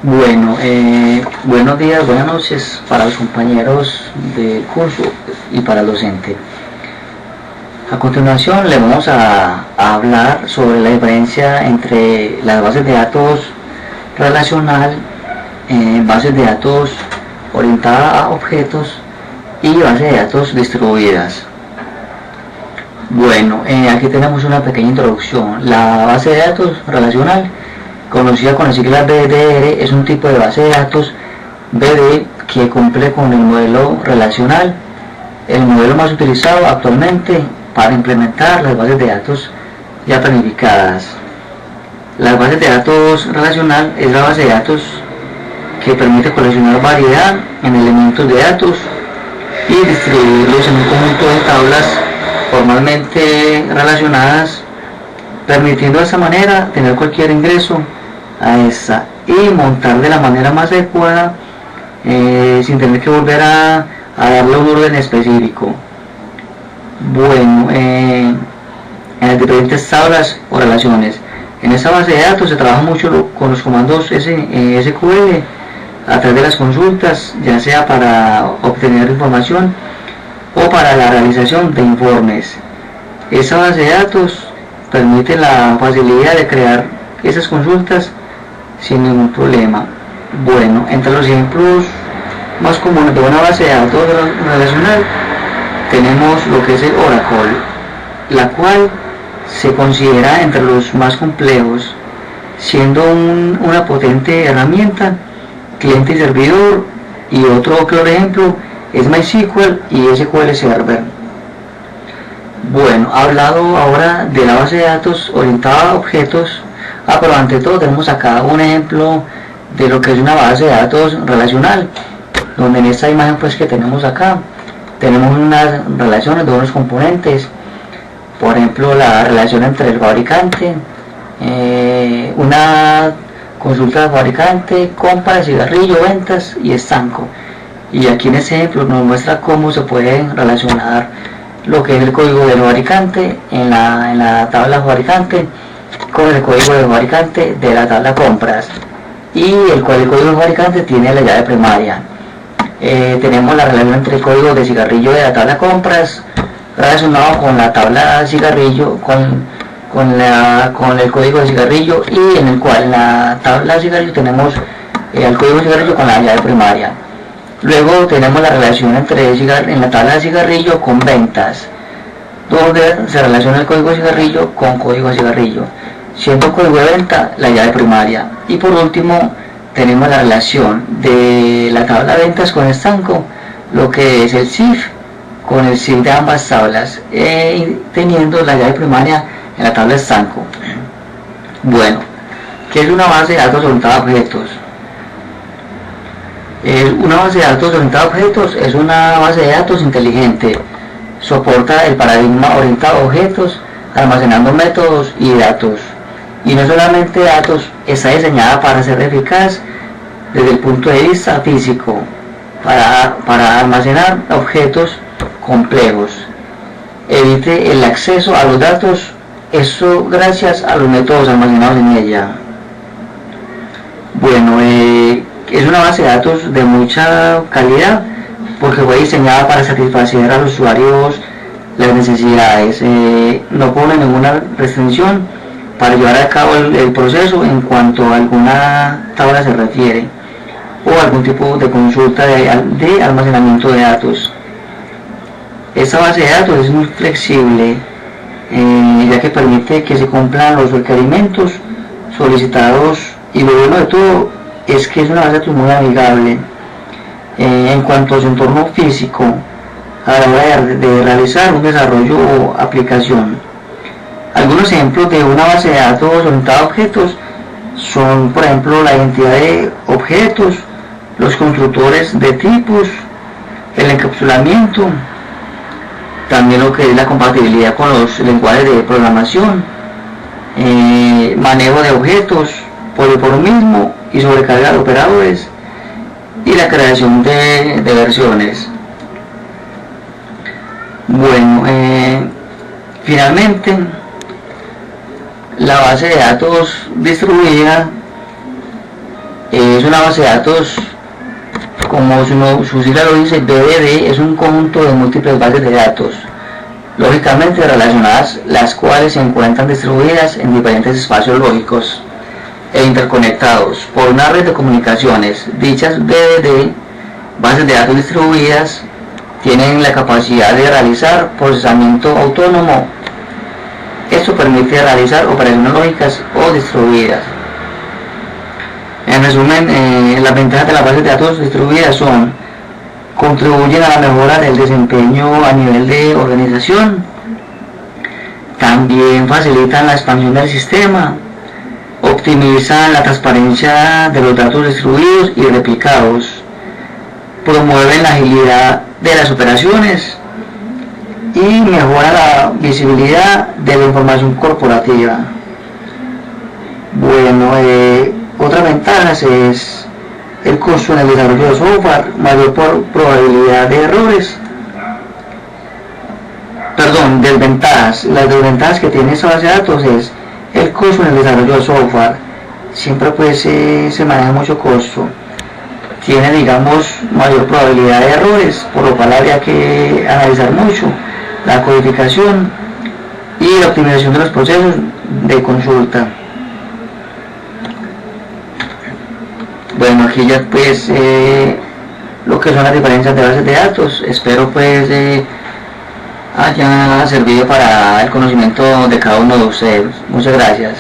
Buenos días, buenas noches para los compañeros del curso y para el docente. A continuación le vamos a hablar sobre la diferencia entre las bases de datos relacional, bases de datos orientadas a objetos y bases de datos distribuidas. Aquí tenemos una pequeña introducción. La base de datos relacional, conocida con las siglas BDR, es un tipo de base de datos BD que cumple con el modelo relacional, el modelo más utilizado actualmente para implementar las bases de datos ya planificadas. Las bases de datos relacional es la base de datos que permite coleccionar variedad en elementos de datos y distribuirlos en un conjunto de tablas formalmente relacionadas, permitiendo de esta manera tener cualquier ingreso a esta y montar de la manera más adecuada sin tener que volver a darle un orden específico. En las diferentes tablas o relaciones. En esta base de datos se trabaja mucho con los comandos SQL a través de las consultas, ya sea para obtener información o para la realización de informes. Esta base de datos permite la facilidad de crear esas consultas sin ningún problema. Entre los ejemplos más comunes de una base de datos relacional tenemos lo que es el Oracle, la cual se considera entre los más complejos, siendo una potente herramienta cliente y servidor, y otro claro ejemplo es MySQL y SQL Server. Hablado ahora de la base de datos orientada a objetos, pero ante todo tenemos acá un ejemplo de lo que es una base de datos relacional, donde en esta imagen que tenemos acá tenemos unas relaciones de unos componentes, por ejemplo la relación entre el fabricante, una consulta de fabricante, compra de cigarrillo, ventas y estanco. Y aquí en este ejemplo nos muestra cómo se pueden relacionar lo que es el código del fabricante en la tabla fabricante con el código del fabricante de la tabla compras, y el código del fabricante tiene la llave primaria. Tenemos la relación entre el código de cigarrillo de la tabla compras relacionado con la tabla cigarrillo, con el código de cigarrillo, y en el cual en la tabla cigarrillo tenemos el código de cigarrillo con la llave primaria. Luego tenemos la relación en la tabla de cigarrillo con ventas, donde se relaciona el código de cigarrillo con código de cigarrillo, siendo código de venta la llave primaria. Y por último tenemos la relación de la tabla de ventas con estanco, lo que es el CIF con el CIF de ambas tablas, teniendo la llave primaria en la tabla estanco. ¿Qué es una base de datos orientada a objetos? Una base de datos orientada a objetos es una base de datos inteligente. Soporta el paradigma orientado a objetos, almacenando métodos y datos. Y no solamente datos, está diseñada para ser eficaz desde el punto de vista físico, para almacenar objetos complejos. Evite el acceso a los datos, eso gracias a los métodos almacenados en ella. Es una base de datos de mucha calidad porque fue diseñada para satisfacer a los usuarios las necesidades. No pone ninguna restricción para llevar a cabo el proceso en cuanto a alguna tabla se refiere, o algún tipo de consulta de almacenamiento de datos. Esta base de datos es muy flexible, ya que permite que se cumplan los requerimientos solicitados, y lo bueno de todo es que es una base de datos muy amigable en cuanto a su entorno físico a la hora de realizar un desarrollo o aplicación. Algunos ejemplos de una base de datos orientada a objetos son, por ejemplo, la identidad de objetos, los constructores de tipos, el encapsulamiento, también lo que es la compatibilidad con los lenguajes de programación, manejo de objetos, poliformismo y sobrecarga de operadores, y la creación de versiones. Finalmente, la base de datos distribuida Es una base de datos, como su sigla lo dice, BDD, es un conjunto de múltiples bases de datos, lógicamente relacionadas, las cuales se encuentran distribuidas en diferentes espacios lógicos e interconectados por una red de comunicaciones. Dichas BDD, bases de datos distribuidas, tienen la capacidad de realizar procesamiento autónomo. Esto permite realizar operaciones lógicas o distribuidas. En resumen, las ventajas de las bases de datos distribuidas son: contribuyen a la mejora del desempeño a nivel de organización, también facilitan la expansión del sistema, optimizan la transparencia de los datos distribuidos y replicados, promueven la agilidad de las operaciones y mejora la visibilidad de la información corporativa. Bueno, otras ventajas es el costo en el desarrollo de software, mayor probabilidad de errores. Desventajas. Las desventajas que tiene esta base de datos es el costo en el desarrollo de software. Siempre pues se maneja mucho costo. Tiene, digamos, mayor probabilidad de errores, por lo cual habría que analizar mucho la codificación y la optimización de los procesos de consulta. Bueno, aquí ya pues lo que son las diferencias de bases de datos. Espero pues haya servido para el conocimiento de cada uno de ustedes. Muchas gracias.